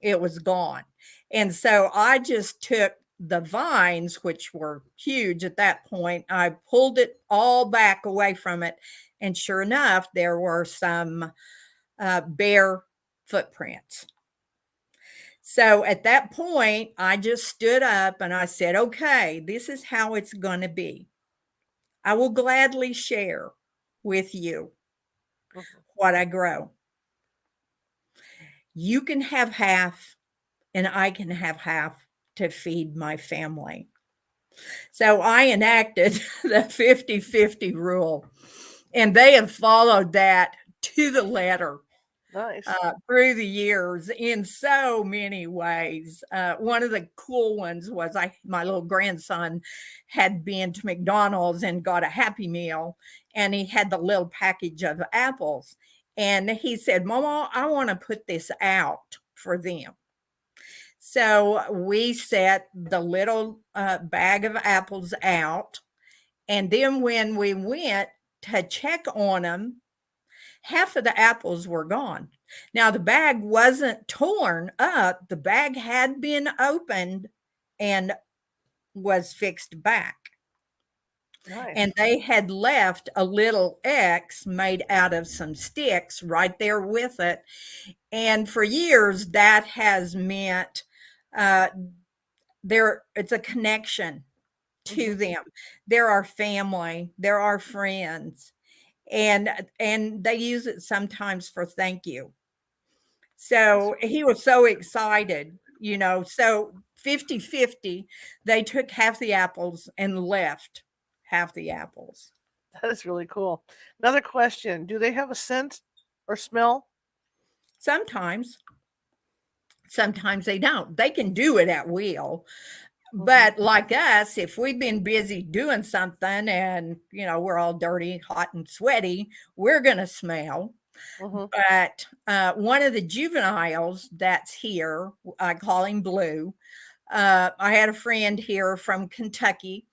it was gone. And so I just took the vines, which were huge at that point, I pulled it all back away from it. And sure enough, there were some bare footprints. So at that point, I just stood up and I said, okay, this is how it's going to be. I will gladly share with you what I grow. You can have half and I can have half to feed my family. So I enacted the 50-50 rule, and they have followed that to the letter. Nice. Through the years in so many ways. One of the cool ones was my little grandson had been to McDonald's and got a Happy Meal, and he had the little package of apples. And he said, Mama, I want to put this out for them. So we set the little bag of apples out. And then when we went to check on them, half of the apples were gone. Now, the bag wasn't torn up. The bag had been opened and was fixed back. Nice. and they had left a little X made out of some sticks right there with it. And for years, that has meant uh, it's a connection to Hmm. them. They're our family, they're our friends, and they use it sometimes for thank you. That's So he was so excited, so 50-50, they took half the apples and left half the apples. that is really cool. Another question: do they have a scent or smell? Sometimes, sometimes they don't. They can do it at will. Hmm. But like us, if we've been busy doing something and, we're all dirty, hot, and sweaty, we're going to smell. Hmm. But one of the juveniles that's here, I call him Blue. I had a friend here from Kentucky,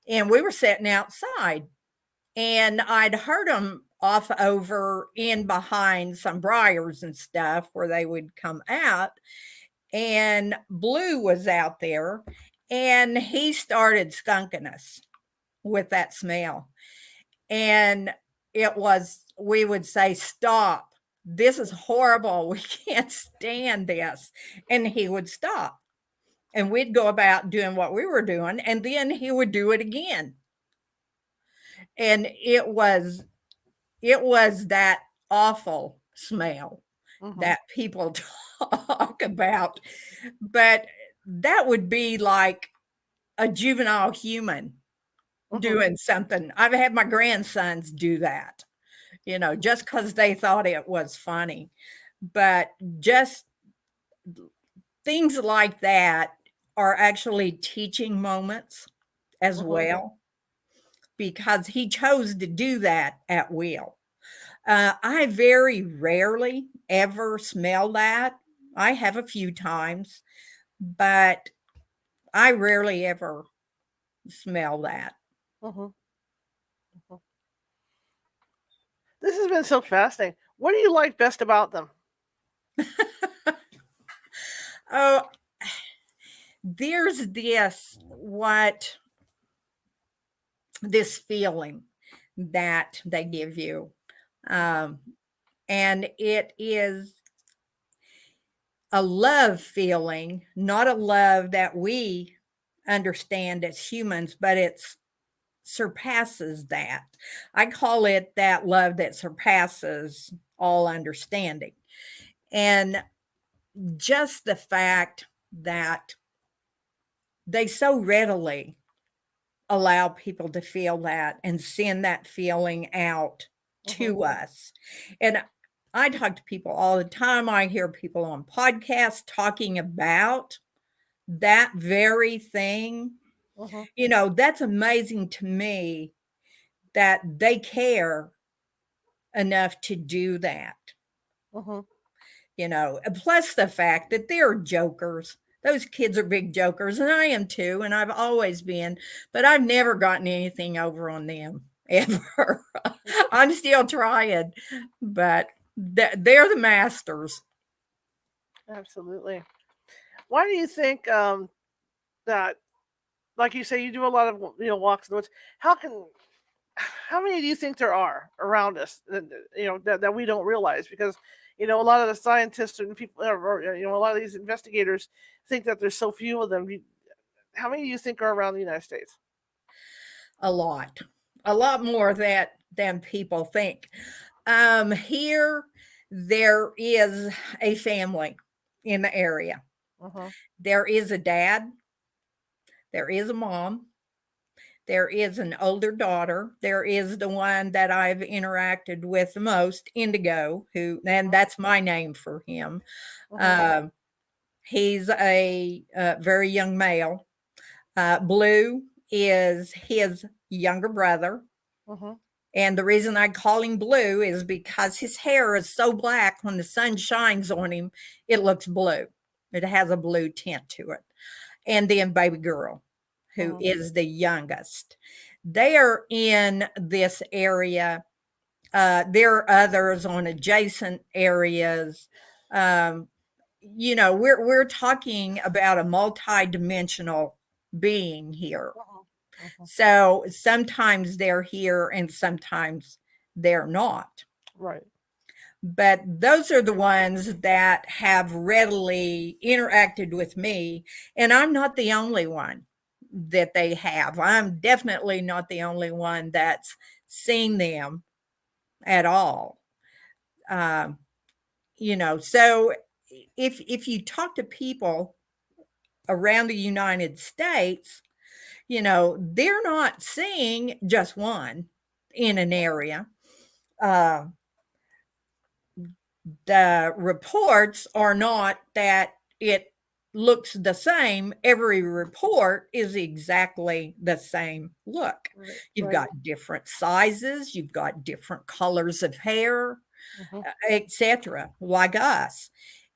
and we were sitting outside, and I'd heard them off over in behind some briars and stuff where they would come out. And Blue was out there, and he started skunking us with that smell. And we would say, "Stop. This is horrible. We can't stand this." And he would stop. And we'd go about doing what we were doing. And then he would do it again. And it was that awful smell Hmm. that people talk about. But that would be like a juvenile human Hmm. doing something. I've had my grandsons do that, just because they thought it was funny. But just things like that are actually teaching moments as Hmm. well, because he chose to do that at will. I very rarely ever smell that. I have a few times, but I rarely ever smell that. Hmm. This has been so fascinating. What do you like best about them? Oh, there's this feeling that they give you. Um, and it is a love feeling, not a love that we understand as humans, but it surpasses that. I call it that love that surpasses all understanding. And just the fact that they so readily allow people to feel that and send that feeling out Hmm. to us. And I talk to people all the time. I hear people on podcasts talking about that very thing. Hmm. That's amazing to me that they care enough to do that. Hmm. Plus the fact that they're jokers. Those kids are big jokers, and I am too, and I've always been, but I've never gotten anything over on them ever. I'm still trying, but they're the masters. Absolutely. Why do you think that, like you say, you do a lot of walks in the woods? How can how many do you think there are around us that we don't realize? Because a lot of the scientists and people, or, a lot of these investigators think that there's so few of them. How many do you think are around the United States? A lot, more than people think. Here, there is a family in the area. Uh-huh. There is a dad, there is a mom, there is an older daughter. There is the one that I've interacted with the most, Indigo, and Uh-huh. that's my name for him. Uh-huh. Um, he's a very young male. Blue is his younger brother. Uh-huh. And the reason I call him Blue is because his hair is so black when the sun shines on him, it looks blue. It has a blue tint to it. And then Baby Girl, who Uh-huh. is the youngest. They are in this area. There are others on adjacent areas. Um, we're talking about a multi-dimensional being here. Uh-huh. Mhm. So sometimes they're here and sometimes they're not. Right. But those are the ones that have readily interacted with me. And I'm not the only one that they have. I'm definitely not the only one that's seen them at all. Um, so if you talk to people around the United States, they're not seeing just one in an area. Uh, the reports are not that it looks the same. Every report is exactly the same look. Right. You've Right. got different sizes, you've got different colors of hair, Mhm. etc., like us.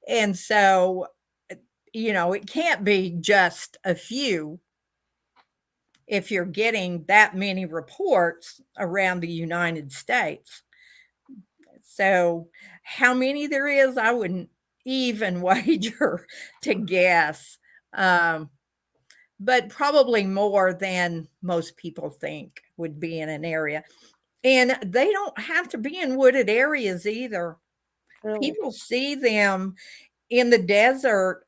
And so, it can't be just a few if you're getting that many reports around the United States. So, how many there is, I wouldn't even wager to guess, um, but probably more than most people think would be in an area. And they don't have to be in wooded areas either. Really. People see them in the desert,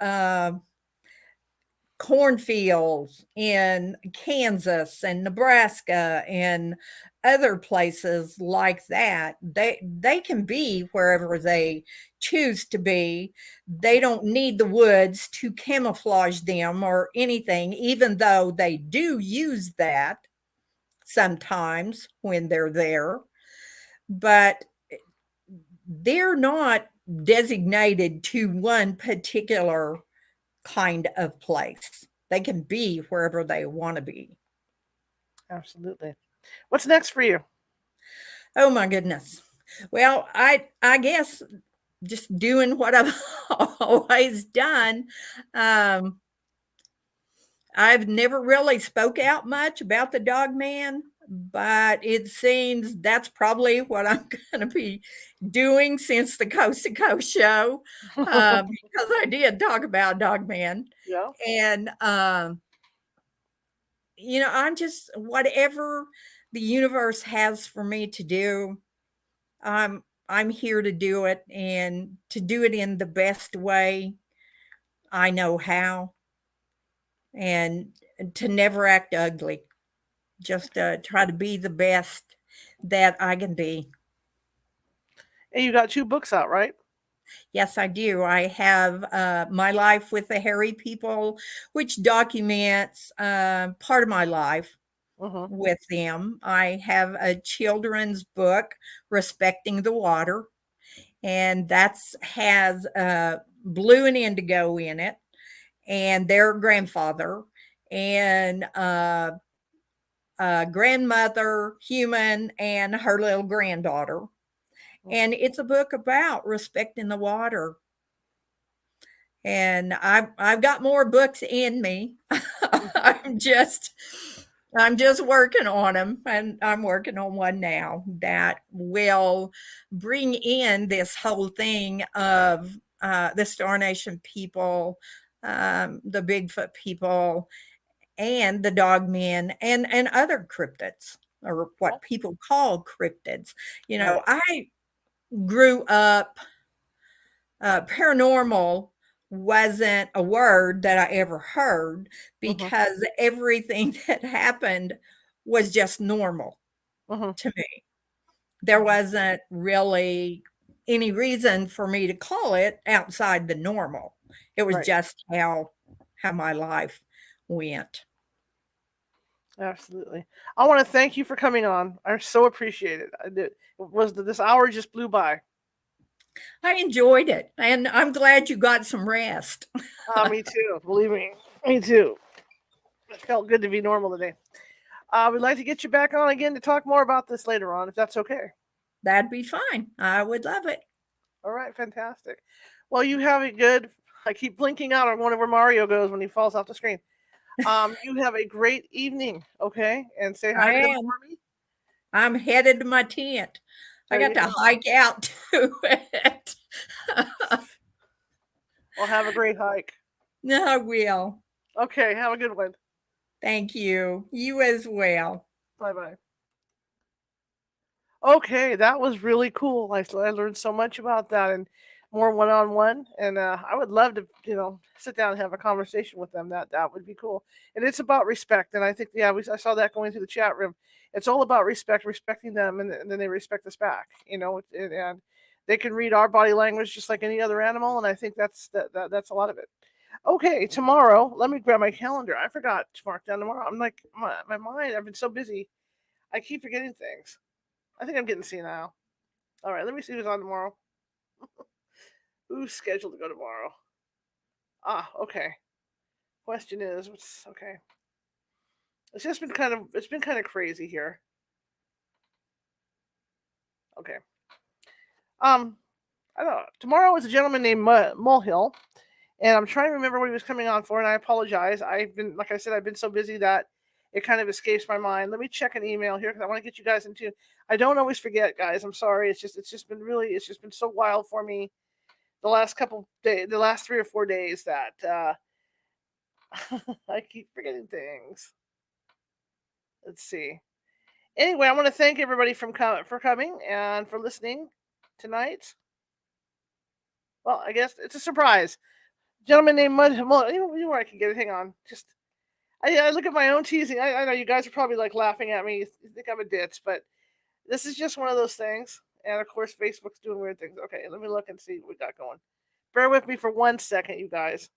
cornfields in Kansas and Nebraska and other places like that. They can be wherever they choose to be. They don't need the woods to camouflage them or anything, even though they do use that sometimes when they're there. But they're not designated to one particular kind of place. They can be wherever they want to be. Absolutely. What's next for you? Oh my goodness. Well, I guess just doing what I've always done. Um, I've never really spoke out much about the dog man, but it seems that's probably what I'm going to be doing since the Coast to Coast show, because I did talk about dog man. Yeah. And I'm just whatever the universe has for me to do, I'm here to do it and to do it in the best way I know how and to never act ugly. Just try to be the best that I can be. And you got 2 books out, right? Yes, I do. I have My Life with the Hairy People, which documents part of my life Mhm. with them. I have a children's book, Respecting the Water, and that's has Blue and Indigo in it, and their grandfather, and grandmother, human, and her little granddaughter. And Mhm. it's a book about respecting the water. And I've got more books in me. Mhm. I'm just working on them, and I'm working on one now that will bring in this whole thing of the Star Nation people, the Bigfoot people, and the Dogmen, and other cryptids, or Yeah. what people call cryptids. Right. I grew up, paranormal wasn't a word that I ever heard Mhm. because everything that happened was just normal Mhm. to me. There Mhm. wasn't really any reason for me to call it outside the normal. It was Right. just how my life went. Absolutely. I want to thank you for coming on. I so appreciate it. I did. This hour just blew by. I enjoyed it, and I'm glad you got some rest. Me too. Believe me. Me too. It felt good to be normal today. We'd like to get you back on again to talk more about this later on, if that's okay. That'd be fine. I would love it. All right, fantastic. Well, you have it good. I keep blinking out. I wonder where Mario goes when he falls off the screen. You have a great evening, okay? And say hi I to them am. for me. I'm headed to my tent. I There got you to go. hike out to it. Well, have a great hike. No, I will. Okay, have a good one. Thank you. You as well. Bye-bye. Okay, that was really cool. I learned so much about that and more one-on-one. And I would love to, sit down and have a conversation with them. That would be cool. And it's about respect. And I think, yeah, I saw that going through the chat room. It's all about respect, respecting them, and then they respect us back. And they can read our body language just like any other animal. And I think that's a lot of it. Okay, tomorrow. Let me grab my calendar. I forgot to mark down tomorrow. I'm like my mind. I've been so busy. I keep forgetting things. I think I'm getting senile. All right, let me see who's on tomorrow. Who's scheduled to go tomorrow? Okay. Question is, what's okay? It's been kind of crazy here. Okay. I don't know. Tomorrow is a gentleman named Molehill, and I'm trying to remember what he was coming on for, and I apologize. Like I said, I've been so busy that it kind of escapes my mind. Let me check an email here because I want to get you guys into. I don't always forget, guys. I'm sorry. It's just been so wild for me the last couple days, the last 3 or 4 days that I keep forgetting things. Let's see. Anyway, I want to thank everybody for coming and for listening tonight. Well, I guess it's a surprise. Gentleman named Mud. You know where I can get it. Hang on. I look at my own teasing. I know you guys are probably like laughing at me. You think I'm a ditz, but this is just one of those things. And of course, Facebook's doing weird things. Okay, let me look and see what we got going. Bear with me for 1 second, you guys.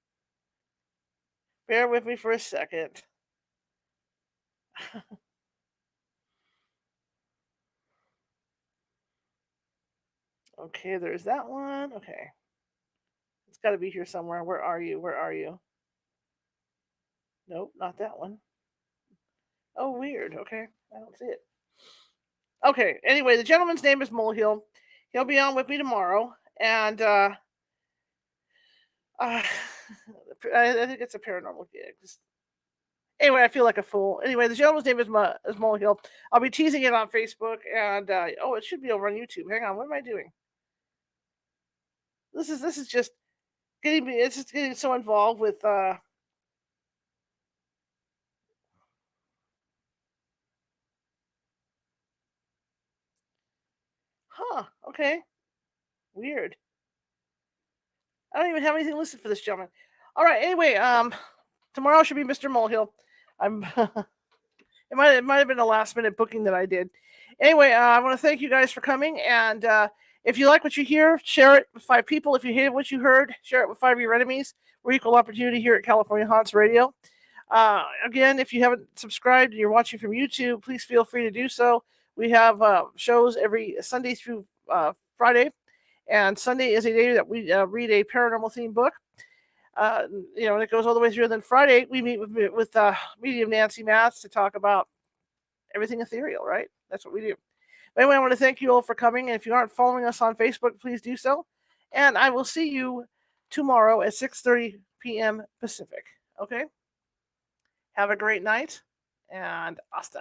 Bear with me for a second. Okay, there's that one. Okay. It's got to be here somewhere. Where are you? Where are you? Nope, not that one. Oh, weird. Okay, I don't see it. Okay, anyway, the gentleman's name is Molehill. He'll be on with me tomorrow. And I think it's a paranormal gig. Anyway, I feel like a fool. Anyway, the gentleman's name is Molehill. I'll be teasing it on Facebook. And, it should be over on YouTube. Hang on, what am I doing? This is just getting me. It's just getting so involved with okay, weird. I don't even have anything listed for this gentleman. All right. Anyway, tomorrow should be Mr. Molehill. I'm. It might have been a last minute booking that I did. Anyway, I want to thank you guys for coming. And if you like what you hear, share it with 5 people. If you hate what you heard, share it with 5 of your enemies. We're equal opportunity here at California Haunts Radio. Again, if you haven't subscribed and you're watching from YouTube, please feel free to do so. We have shows every Sunday through Friday, and Sunday is a day that we read a paranormal themed book. And it goes all the way through. And then Friday we meet with medium Nancy Matz to talk about everything ethereal. Right? That's what we do. But anyway, I want to thank you all for coming. And if you aren't following us on Facebook, please do so. And I will see you tomorrow at 6:30 p.m. Pacific. Okay. Have a great night, and hasta.